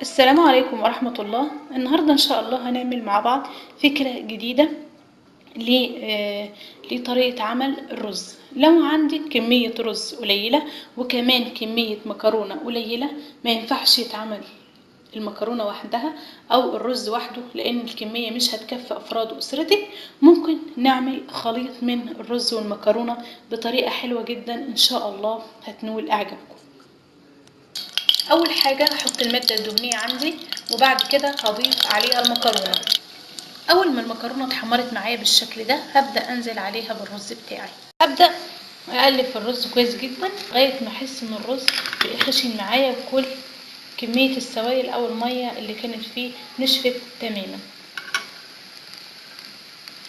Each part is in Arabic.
السلام عليكم ورحمة الله. النهاردة إن شاء الله هنعمل مع بعض فكرة جديدة لطريقة عمل الرز. لو عندك كمية رز قليلة وكمان كمية مكرونة قليلة، ما ينفعش يتعمل المكرونة وحدها أو الرز وحده، لأن الكمية مش هتكفي أفراد أسرتك. ممكن نعمل خليط من الرز والمكرونة بطريقة حلوة جدا إن شاء الله هتنول إعجابكم. اول حاجه هحط الماده الدهنيه عندي، وبعد كده هضيف عليها المكرونه. اول ما المكرونه اتحمرت معايا بالشكل ده، هبدا انزل عليها بالرز بتاعي. هبدا اقلب في الرز كويس جدا لغايه ما احس ان الرز بقى خشن معايا، وكل كميه السوائل او الميه اللي كانت فيه نشفت تماما.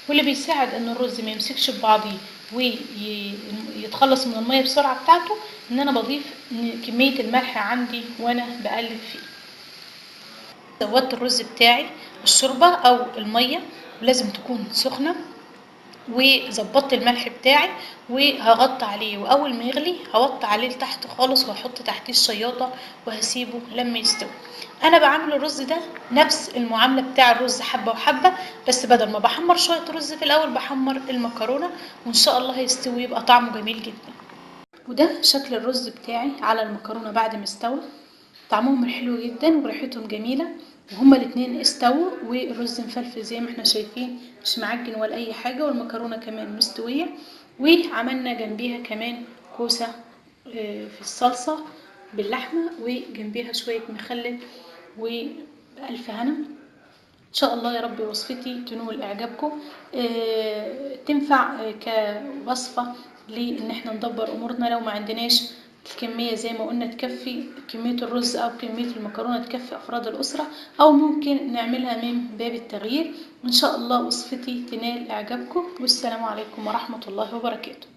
واللي بيساعد ان الرز ما يمسكش ببعضيه ويتخلص من الميه بسرعه بتاعته، ان انا بضيف كميه الملح عندي وانا بقلب فيه. زودت الرز بتاعي الشوربة او المية، ولازم تكون سخنة، وظبطت الملح بتاعي وهغطي عليه، واول ما يغلي هوطي عليه لتحت خالص وهحط تحتيه الشياطة وهسيبه لما يستوي. انا بعمل الرز ده نفس المعاملة بتاع الرز، حبة وحبة، بس بدل ما بحمر شوية رز في الاول بحمر المكرونة، وان شاء الله هيستوي يبقى طعمه جميل جدا. وده شكل الرز بتاعي على المكرونة بعد ما استوى. طعمهم حلو جدا وريحتهم جميلة، وهما الاتنين استووا، والرز مفلفل زي ما احنا شايفين، مش معجن ولا اي حاجة، والمكرونة كمان مستوية. وعملنا جنبيها كمان كوسة في الصلصة باللحمة، وجنبيها شوية مخلل، وبألف هنا. ان شاء الله يا رب وصفتي تنول اعجابكم. تنفع كوصفة لان احنا ندبر امورنا لو ما عندناش الكمية زي ما قلنا تكفي كمية الرز او كمية المكرونة تكفي افراد الاسرة، او ممكن نعملها من باب التغيير. وان شاء الله وصفتي تنال اعجابكم، والسلام عليكم ورحمة الله وبركاته.